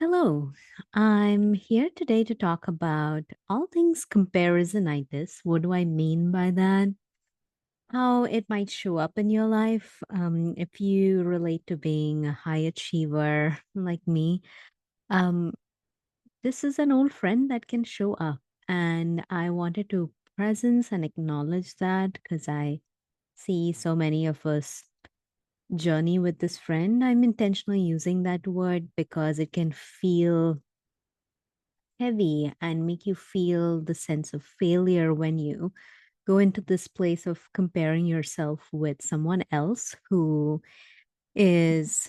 Hello, I'm here today to talk about all things comparisonitis. What do I mean by that? How it might show up in your life. If you relate to being a high achiever like me, um, this is an old friend that can show up. And I wanted to presence and acknowledge that because I see so many of us journey with this friend. I'm intentionally using that word because it can feel heavy and make you feel the sense of failure when you go into this place of comparing yourself with someone else who is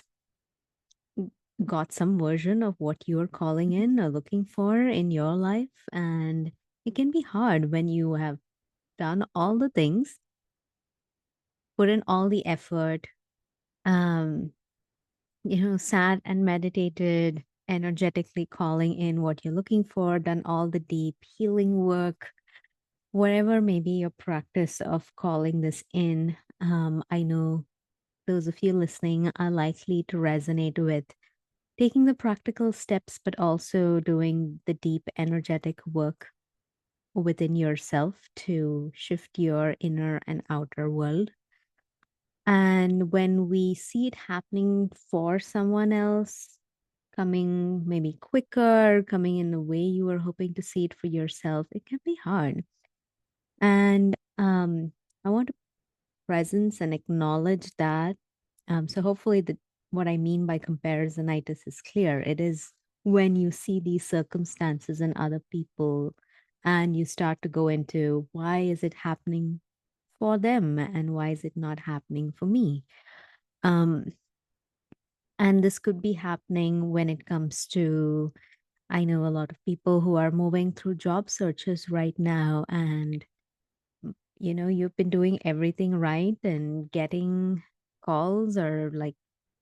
got some version of what you're calling in or looking for in your life. And it can be hard when you have done all the things, put in all the effort, um sat and meditated, energetically calling in what you're looking for, done all the deep healing work, whatever may be your practice of calling this in. I know those of you listening are likely to resonate with taking the practical steps, but also doing the deep energetic work within yourself to shift your inner and outer world. And when we see it happening for someone else, coming maybe quicker, coming in the way you were hoping to see it for yourself, it can be hard. And I want to presence and acknowledge that. So hopefully what I mean by comparisonitis is clear. It is when you see these circumstances in other people and you start to go into why is it happening for them and why is it not happening for me? Um, and this could be happening when it comes to, I know a lot of people who are moving through job searches right now and you've been doing everything right and getting calls or like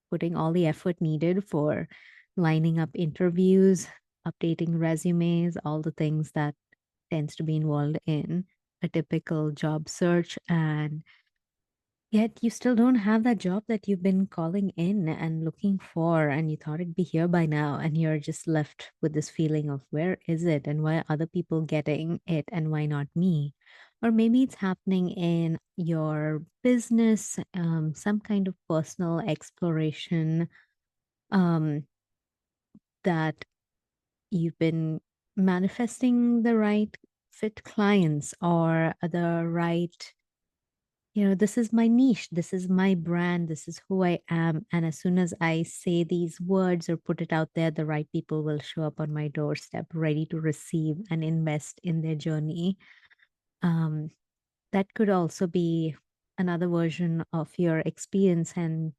putting all the effort needed for lining up interviews, updating resumes, all the things that tends to be involved in a typical job search. And yet you still don't have that job that you've been calling in and looking for, and you thought it'd be here by now, and you're just left with this feeling of where is it and why are other people getting it and why not me? Or maybe it's happening in your business, some kind of personal exploration, um, that you've been manifesting the right fit clients or the right, this is my niche, this is my brand, this is who I am. And as soon as I say these words or put it out there, the right people will show up on my doorstep, ready to receive and invest in their journey. Um, that could also be another version of your experience. And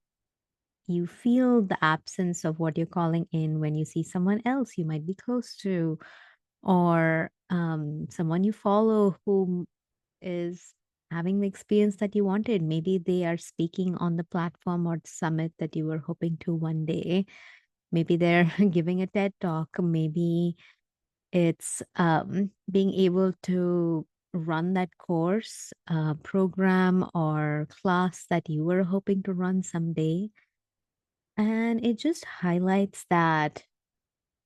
you feel the absence of what you're calling in when you see someone else you might be close to, or someone you follow who is having the experience that you wanted. Maybe they are speaking on the platform or the summit that you were hoping to one day. Maybe they're giving a TED talk. Maybe it's being able to run that course, program, or class that you were hoping to run someday. And it just highlights that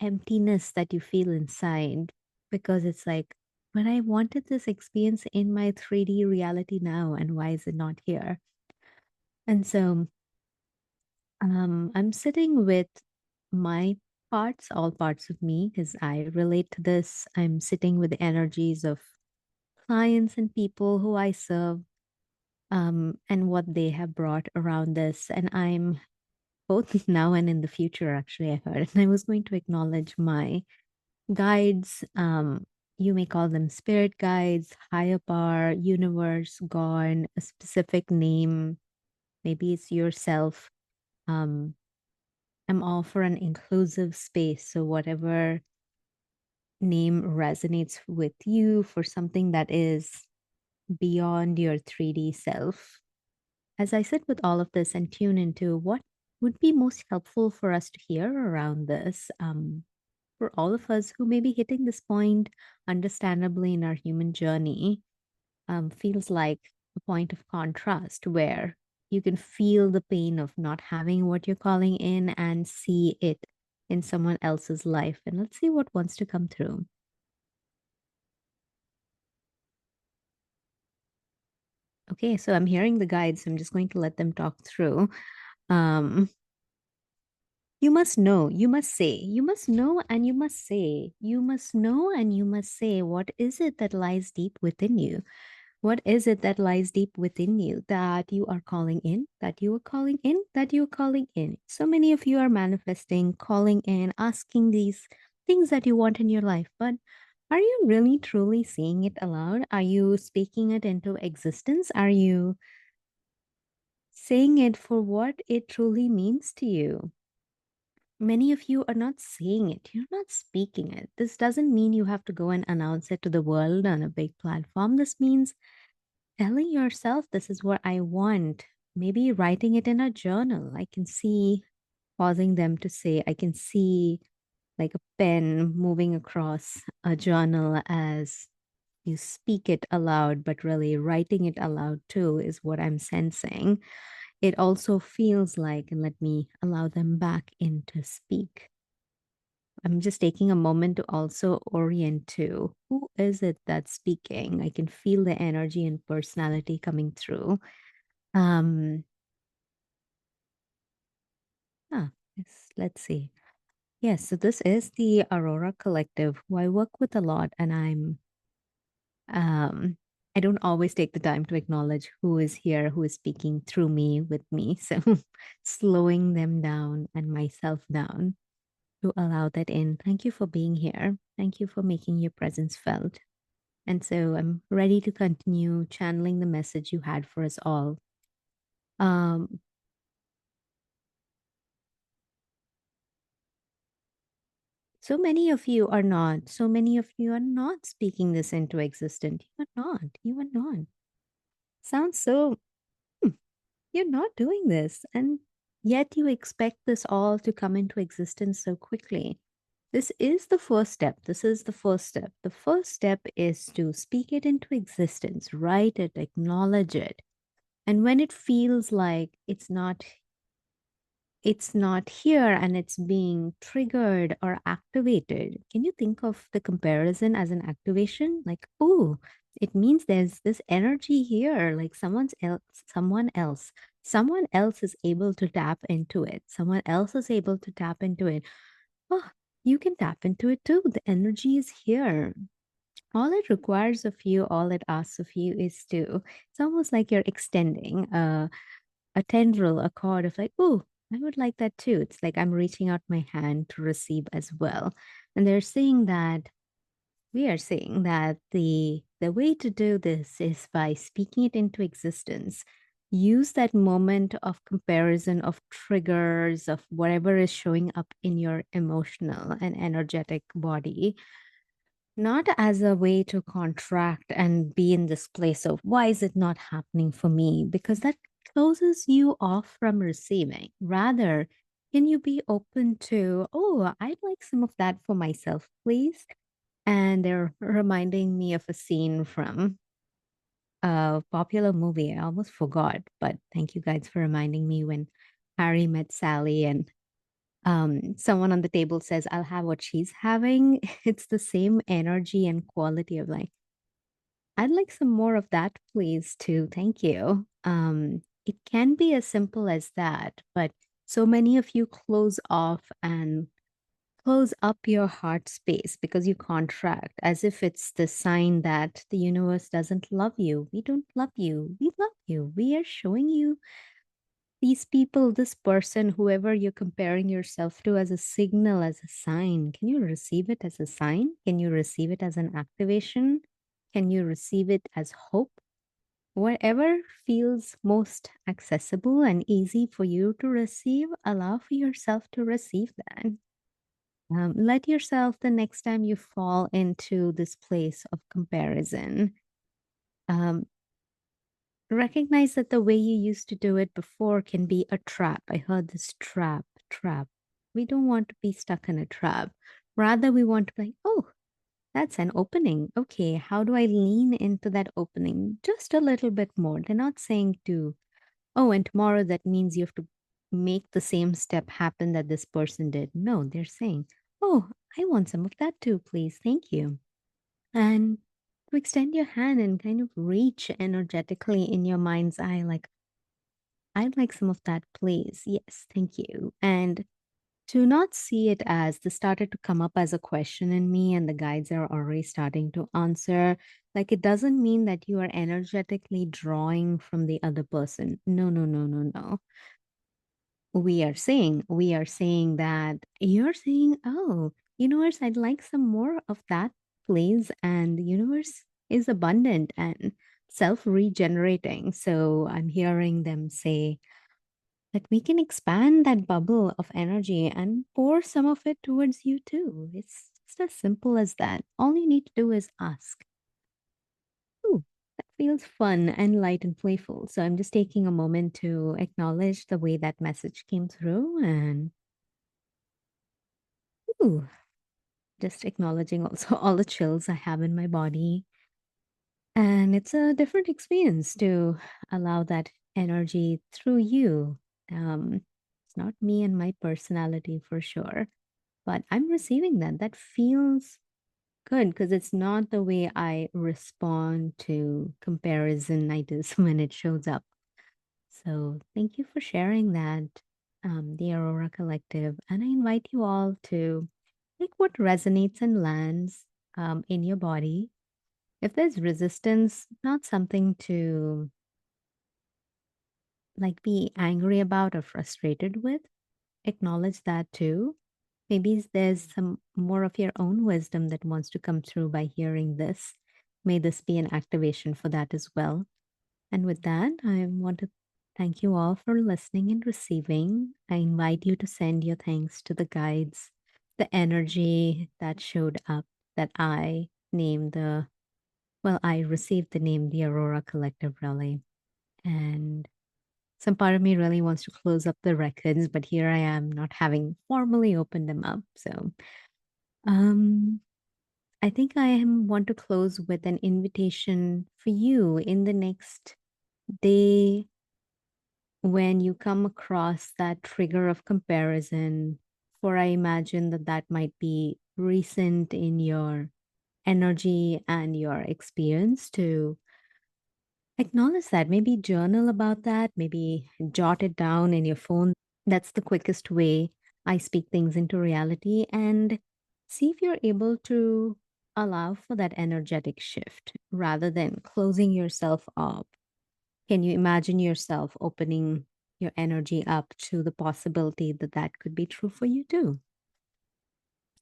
emptiness that you feel inside because it's like, but I wanted this experience in my 3D reality now, and why is it not here? And so I'm sitting with my parts, all parts of me, because I relate to this. I'm sitting with the energies of clients and people who I serve, and what they have brought around this. And I'm both now and in the future, actually, I heard. And I was going to acknowledge my guides. You may call them spirit guides, higher power, universe, God, a specific name. Maybe it's yourself. Um, I'm all for an inclusive space. So whatever name resonates with you for something that is beyond your 3D self. As I sit with all of this and tune into what would be most helpful for us to hear around this, for all of us who may be hitting this point, understandably, in our human journey, feels like a point of contrast where you can feel the pain of not having what you're calling in and see it in someone else's life, and let's see what wants to come through. Okay, so I'm hearing the guides. I'm just going to let them talk through. Um, you must know, you must say, you must know, and you must say, you must know, and you must say, what is it that lies deep within you? What is it that lies deep within you that you are calling in, that you are calling in, that you are calling in? So many of you are manifesting, calling in, asking these things that you want in your life, but are you really truly seeing it aloud? Are you speaking it into existence? Are you saying it for what it truly means to you? Many of you are not saying it, you're not speaking it. This doesn't mean you have to go and announce it to the world on a big platform. This means telling yourself, this is what I want. Maybe writing it in a journal. I can see, pausing them to say, I can see like a pen moving across a journal as you speak it aloud, but really writing it aloud too is what I'm sensing. It also feels like, and let me allow them back in to speak. I'm just taking a moment to also orient to who is it that's speaking. I can feel the energy and personality coming through. Um, ah, yes, let's see. Yes, so this is the Aurora Collective, who I work with a lot, and um I don't always take the time to acknowledge who is here, who is speaking through me, with me. So slowing them down and myself down to allow that in. Thank you for being here. Thank you for making your presence felt. And so I'm ready to continue channeling the message you had for us all. Um, so many of you are not speaking this into existence. You are not. Sounds so, hmm, you're not doing this. And yet you expect this all to come into existence so quickly. This is the first step. This is the first step. The first step is to speak it into existence, write it, acknowledge it. And when it feels like it's not here and it's being triggered or activated, can you think of the comparison as an activation? Like, oh, it means there's this energy here, like someone else is able to tap into it. Someone else is able to tap into it. Oh, you can tap into it too. The energy is here. All it requires of you, all it asks of you is to, it's almost like you're extending a tendril, a cord of like, oh, I would like that too. It's like I'm reaching out my hand to receive as well. And they're saying that we are saying that the way to do this is by speaking it into existence. Use that moment of comparison, of triggers, of whatever is showing up in your emotional and energetic body, not as a way to contract and be in this place of why is it not happening for me? Because that closes you off from receiving. Rather, can you be open to, oh, I'd like some of that for myself, please? And they're reminding me of a scene from a popular movie. I almost forgot, but thank you guys for reminding me when Harry met Sally and someone on the table says, I'll have what she's having. It's the same energy and quality of like, I'd like some more of that, please, too. Thank you. It can be as simple as that, but so many of you close off and close up your heart space because you contract as if it's the sign that the universe doesn't love you. We don't love you. We love you. We are showing you these people, this person, whoever you're comparing yourself to, as a signal, as a sign. Can you receive it as a sign? Can you receive it as an activation? Can you receive it as hope? Whatever feels most accessible and easy for you to receive, allow for yourself to receive that. Let yourself, the next time you fall into this place of comparison, um, recognize that the way you used to do it before can be a trap. I heard this trap, trap. We don't want to be stuck in a trap. Rather, we want to be like, oh, that's an opening. Okay, how do I lean into that opening just a little bit more? They're not saying to, oh, and tomorrow that means you have to make the same step happen that this person did. No, they're saying, "Oh, I want some of that too, please. Thank you." And to extend your hand and kind of reach energetically in your mind's eye, like, "I'd like some of that, please. Yes, thank you." And to not see it as this started to come up as a question in me, and the guides are already starting to answer. Like, it doesn't mean that you are energetically drawing from the other person. No, no, no, no, no. We are saying that you're saying, "Oh, universe, I'd like some more of that, please." And the universe is abundant and self regenerating. So I'm hearing them say that we can expand that bubble of energy and pour some of it towards you too. It's just as simple as that. All you need to do is ask. Ooh, that feels fun and light and playful. So I'm just taking a moment to acknowledge the way that message came through, and ooh, just acknowledging also all the chills I have in my body. And it's a different experience to allow that energy through you. It's not me and my personality for sure, but I'm receiving that. That feels good because it's not the way I respond to comparisonitis when it shows up. So thank you for sharing that, the Aurora Collective. And I invite you all to take what resonates and lands in your body. If there's resistance, not something to like be angry about or frustrated with, acknowledge that too. Maybe there's some more of your own wisdom that wants to come through by hearing this. May this be an activation for that as well. And with that, I want to thank you all for listening and receiving. I invite you to send your thanks to the guides, the energy that showed up that I named I received the name the Aurora Collective Relay. And some part of me really wants to close up the records, but here I am not having formally opened them up. So, um, I think want to close with an invitation for you in the next day when you come across that trigger of comparison. For I imagine that that might be recent in your energy and your experience to acknowledge that. Maybe journal about that, maybe jot it down in your phone. That's the quickest way I speak things into reality, and see if you're able to allow for that energetic shift rather than closing yourself up. Can you imagine yourself opening your energy up to the possibility that that could be true for you too?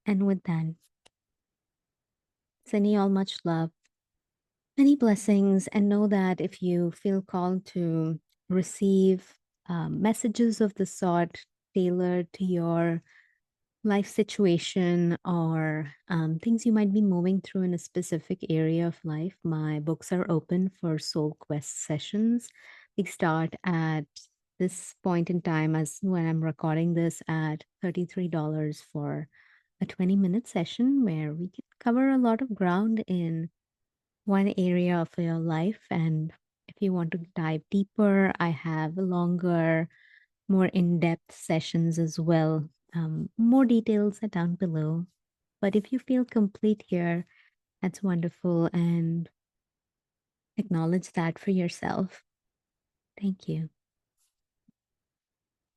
And with that, sending you all much love, many blessings, and know that if you feel called to receive messages of the sort tailored to your life situation or things you might be moving through in a specific area of life, my books are open for soul quest sessions. They start at this point in time, as when I'm recording this, at $33 for a 20-minute session where we can cover a lot of ground in one area of your life. And if you want to dive deeper, I have longer, more in depth sessions as well. More details are down below. But if you feel complete here, that's wonderful. And acknowledge that for yourself. Thank you.